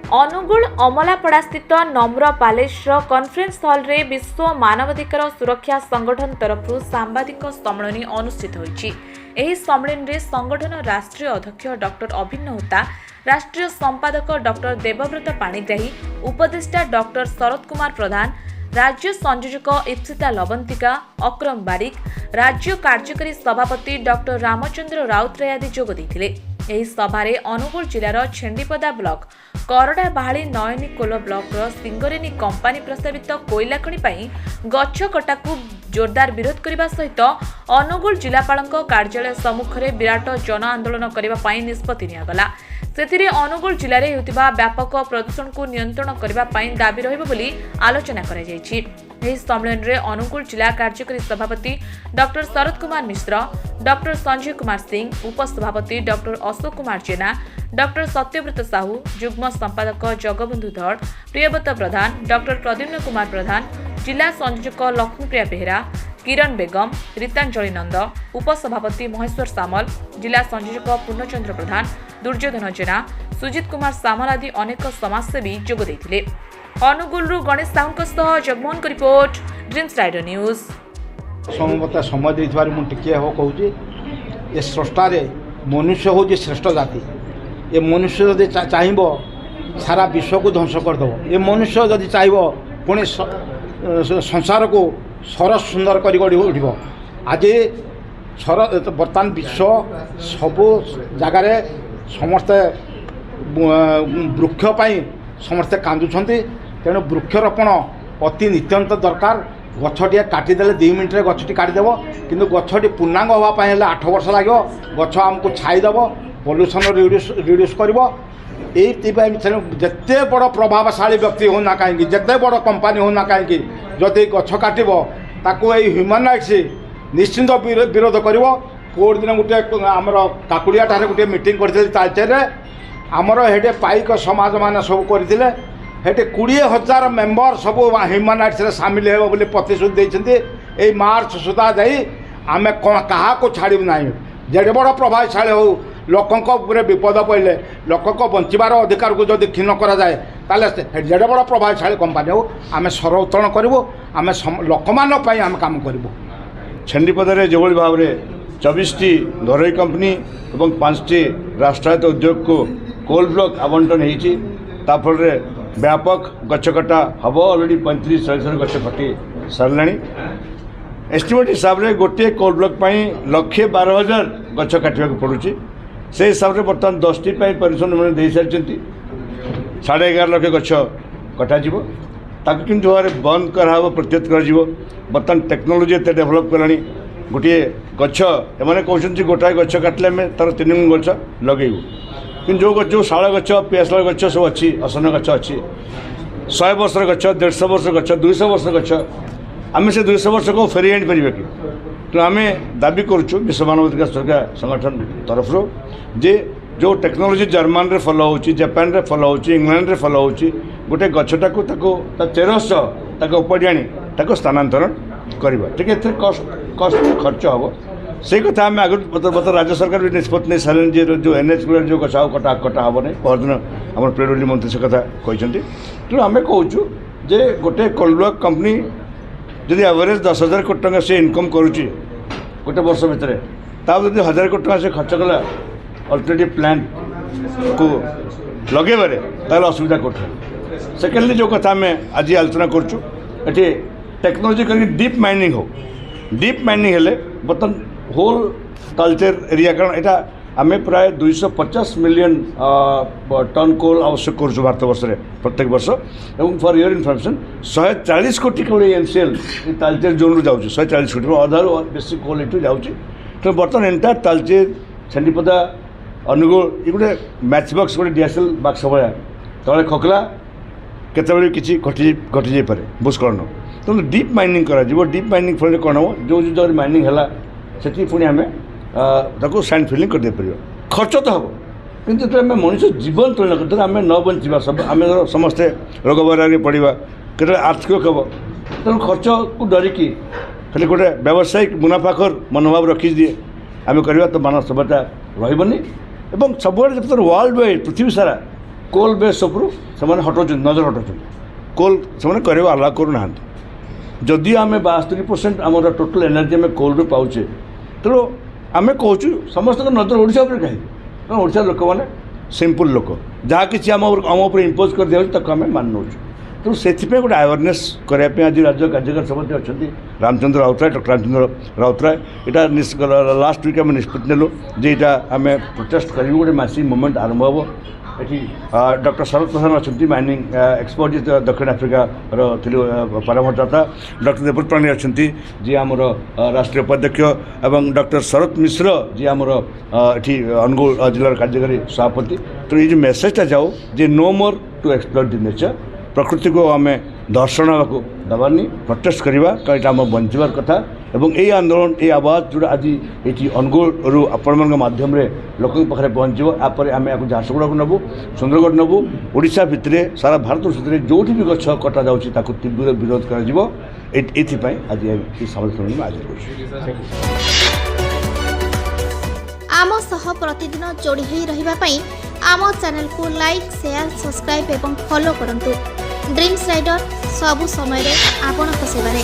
अनुगुल अमलापड़ा स्थित नम्र पैलेस्र conference hall रे विश्व मानवाधिकार सुरक्षा संगठन तरफ सांबादिक सम्मेलन अनुष्ठित होइछि। एही सम्मेलन रे संगठन राष्ट्रीय अध्यक्ष डॉक्टर अभिन्न होता, राष्ट्रीय संपादक डॉक्टर देवव्रत पाणिग्राही, उपदेष्टा डॉक्टर शरद कुमार प्रधान, राज्य संयोजक इप्सिता लवंतिका, अक्रम बारिक, राज्य कार्यकारी सभापति डॉक्टर रामचंद्र राउतराय आदि जोग देइथिले। एही सभारे अनुगुल जिलार छेंडीपदा ब्लॉक करडा बाहाली Naini coal block Singareni company प्रस्तावित कोयला खनि पई गछ कटाकू जोरदार विरोध करने सहित अनुगुल जिलापालक कार्यालय सम्मुख में विराट जन आंदोलन करने निष्पत्ति नियागला। सेथिरे अनुगुल जिले में होतिबा व्यापक प्रदूषण को नियंत्रण करने दाबी रहिबो बोली आलोचना करा जायछि। एही सम्मेलन रे अनुगुल जिला कार्यकारी सभापति डॉक्टर शरद कुमार मिश्र, डॉक्टर संजय कुमार सिंह, उपसभापति डॉक्टर अशोक कुमार जेना, डॉक्टर सत्यव्रत साहू, युग्म संपादक जगबंधु धड़, प्रियव्रत प्रधान, डॉक्टर प्रद्युम्न कुमार प्रधान, जिला संयोजक लक्ष्मीप्रिया बेहरा, किरण बेगम, रीतांजलि नंद, उपसभापति महेश्वर सामल, जिला संयोजक पूर्णचंद्र प्रधान, दुर्योधन जेना, सुजित कुमार सामल आदि अनेक समाजसेवी जोग देइथिले। अनुगुलरु गणेश साहुंक सह जगमोहन को रिपोर्ट, ड्रीम्स राइडर न्यूज। समता समय देइथबार मु टिके हो कहूची ए स्रष्टारे मनुष्य होची श्रेष्ठ जाति। ए मनुष्य जदि चाहिबो सारा विश्व को ध्वंस कर दबो। ए मनुष्य जदि चाहिबो पुणी संसार को सरस सुंदर करी उठिबो। आज बर्तमान विश्व सबु जगार समस्ते वृक्ष पाई समस्ते कांदुछंती। तेणु वृक्षरोपण अति नित्यंत दरकार। गछटी काटिदेले 2 मिनिट गछटी काटिदेव, किंतु गछटी पूर्णांग होगापाई 8 वर्ष लगे। गछ आमको छाईदेव, पल्यूसन रिड्यूस कर। जिते बड़ प्रभावशाली व्यक्ति होना कहीं, जिते बड़ कंपानी होना कहीं, जदि गछ काटब ताकू ह्यूमन राइट्स निश्चिंत विरोध कर। कोर्ट दिन गोटे आमर काकुड़िया ठारे गोटे मीटिंग करते तालचेर आमर हेटे पाइक समाज मान सब करते। हेटे 20,000 मेम्बर सब ह्यूमन राइट्स सामिल हो बोली प्रतिश्रुति देते। मार्च सुधा जाई आम क्या छाड़ू ना। जेडे बड़ प्रभावशाली हो लोकों विपद पड़े लोक बंचार अधिकार को जब क्षीण कराए ताले जेडे बड़ प्रभावशाली कंपानी हो आम स्वर उत्तोलन करूँ। आम लोक आम काम करूँ। छेंडीपदारे जो भाव में 24टी घरोई कंपनी और 5टी राष्ट्रायत्त उद्योग को कोल ब्लॉक आवंटन होफल व्यापक गछ कटा हम। अलरेडी 35,000 गछ कटी सारे। एस्टिमेट हिसाब से गोटे कोल ब्लॉक 1,12,000 गछ काटा पड़ुची। से हिसाब से बर्तमान 10टी परमिशन मैंने दे सारी 11.5 लाख गछ कटाଯିव। ताकि किंतु भाव बंद कराव प्रत्युत कर। बर्तमान टेक्नोलोजी एत डेभलप कलानी। गोटे गछ एम कहते गोटाए गछ काटिले आम तार 3 गछ लगेबू। कि जो शाल गछ पियाशाल गछ सब अच्छी असन गछ अच्छी 100 वर्ष गछ 150 वर्ष गछ 200 वर्ष गछ आम से 200 वर्ष को फेरी आनी पारे कि। तो आम दाबी करुँ विश्व मानवाधिकार सुरक्षा संगठन तरफ जे जो टेक्नोलोजी जर्मन रे फॉलो होची, जापान रे फॉलो होची, इंग्लैंड रे फॉलो होची, गोटे गछटा को चेरस उपाड़ी आनी स्थानांतरण करवा। ठीक है, कस्ट खर्च हम से कथा आम आगे बता राज्य सरकार भी निष्पत्ति नहीं सारे जो NH जो गछ कटा हम नहीं। परदिन आम पेट्रोलियम मंत्री से कथा कहते। तेणु आम कहूँ जे गोटे कोल ब्लॉक कंपनी जदि एवरेज 10,000 कोटी टका से इनकम करुच्ची गोटे वर्ष भितर, जब 1,000 कोटी टका से खर्च कला अल्टरनेटिव प्लांट को लगेबारे ताले असुविधा कर। सेकेंडली जो कथा आम आज आलोचना करुँ ये टेक्नोलोजी करके डीप माइनिंग हो। डीप माइनिंग हेले बर्तमान होल कल्चर एरिया कारण यहाँ आम प्राय 250 मिलियन टन कोल आवश्यक कर भारत वर्ष में प्रत्येक वर्ष। और फॉर योर इनफॉरमेशन 140 कोटी केवल MCL तालचेर जोन जाऊँ 140 कोटी अधार बेसी कोल ये जाऊँगी। तो बर्तमान एंटायर तालचेर छेंडीपदा अनुगुल ये गोटे मैच बक्स गोटे DSL बाक्स भाया तले खकला केतबेले किसी घटी जापे भूस्खलन। तो डीप माइनिंग करा डीप माइनिंग फल कौन हम जो जगह माइनिंग है से पुणी आम सैंड फिलिंग कर दे पार। खर्च तो हम किंतु आम मनुष्य जीवन तुलना करते आम न बचा सब आम समस्ते रोग बराग पड़ा के आर्थिक हम। तेणु खर्च को डरिकी खाली गोटे व्यावसायिक मुनाफाखोर मनोभाव रखी दिए आम करवा तो मानव सभ्यता रही। सब वर्ल्ड वाइड पृथ्वी सारा କୋଲ୍ ବେସ୍ ଉପରୁ ସେମାନେ ହଟାଉଛନ୍ତି, ନଜର ହଟାଉଛନ୍ତି। କୋଲ୍ ସେମାନେ କରିବା ଆଲାଉ କରୁନାହାନ୍ତି। ଯଦି ଆମେ 72% ଆମର ଟୋଟାଲ୍ ଏନର୍ଜି ଆମେ କୋଲ୍ରୁ ପାଉଛେ, ତେଣୁ ଆମେ କହୁଛୁ ସମସ୍ତଙ୍କ ନଜର ଓଡ଼ିଶା ଉପରେ କାହିଁକି? କାରଣ ଓଡ଼ିଶାର ଲୋକମାନେ ସିମ୍ପଲ୍ ଲୋକ, ଯାହା କିଛି ଆମ ଉପରେ ଇମ୍ପୋଜ୍ କରିଦିଆଯାଉଛି ତାକୁ ଆମେ ମାନି ନେଉଛୁ। ତେଣୁ ସେଥିପାଇଁ ଗୋଟେ ଆୱାରନେସ୍ କରିବା ପାଇଁ ଆଜି ରାଜ୍ୟ କାର୍ଯ୍ୟକାରୀ ସଭାପତି ଅଛନ୍ତି ରାମଚନ୍ଦ୍ର ରାଉତରାୟ, ଡକ୍ଟର ରାମଚନ୍ଦ୍ର ରାଉତରାୟ। ଏଇଟା ଲାଷ୍ଟ ୱିକ୍ ଆମେ ନିଷ୍ପତ୍ତି ନେଲୁ ଯେ ଏଇଟା ଆମେ ପ୍ରୋଟେଷ୍ଟ କରିବୁ, ଗୋଟେ ମାସିକ୍ ମୁଭମେଣ୍ଟ ଆରମ୍ଭ ହେବ। ଏଠି ଡକ୍ଟର ଶରତ ପ୍ରଧାନ ଅଛନ୍ତି, ମାଇନିଂ ଏକ୍ସପର୍ଟ ଦକ୍ଷିଣ ଆଫ୍ରିକାର ଥିଲେ ପରାମର୍ଶଦାତା। ଡକ୍ଟର ଦେବବ୍ରତ ପାଣିଗ୍ରାହୀ ଅଛନ୍ତି ଯିଏ ଆମର ରାଷ୍ଟ୍ରୀୟ ଉପାଧ୍ୟକ୍ଷ, ଏବଂ ଡକ୍ଟର ଶରତ ମିଶ୍ର ଯିଏ ଆମର ଏଠି ଅନୁଗୁଳ ଜିଲ୍ଲାର କାର୍ଯ୍ୟକାରୀ ସଭାପତି। ତେଣୁ ଏଇ ଯେଉଁ ମେସେଜଟା ଯାଉ ଯେ ନୋ ମୋର୍ ଟୁ ଏକ୍ସପ୍ଲଏଟ୍ ଦି ନେଚର, ପ୍ରକୃତିକୁ ଆମେ ଦର୍ଶନ ହେବାକୁ ଦେବାନି, ପ୍ରୋଟେଷ୍ଟ କରିବା, କାରଣ ଏଇଟା ଆମ ବଞ୍ଚିବାର କଥା। ଏବଂ এই ଆନ୍ଦୋଳନ, এই ଆବାଜ ଯେଉଁଟା ଆଜି ଏଇଠି ଅନୁଗୁଳରୁ ଆପଣମାନଙ୍କ ମାଧ୍ୟମରେ ଲୋକଙ୍କ ପାଖରେ ପହଞ୍ଚିବ, ଏହାପରେ ଆମେ ଏହାକୁ ଝାରସୁଗୁଡ଼ାକୁ ନେବୁ, ସୁନ୍ଦରଗଡ଼ ନେବୁ, ଓଡ଼ିଶା ଭିତରେ ସାରା ଭାରତ ଭିତରେ ଯେଉଁଠି ବି ଗଛ କଟାଯାଉଛି ତାକୁ ତୀବ୍ର ବିରୋଧ କରାଯିବ। ଏଥିପାଇଁ ଆଜି ଏହି ସମାବେଶ ଆଜି କରୁଛୁ। ଆମ ସହ ପ୍ରତିଦିନ ଯୋଡ଼ି ହୋଇ ରହିବା ପାଇଁ ଆମ ଚ୍ୟାନେଲକୁ ଲାଇକ୍, ସେୟାର, ସବସ୍କ୍ରାଇବ୍ ଏବଂ ଫଲୋ କରନ୍ତୁ। ଡ୍ରିମ୍ସ ରାଇଡର ସବୁ ସମୟରେ ଆପଣଙ୍କ ସେବାରେ।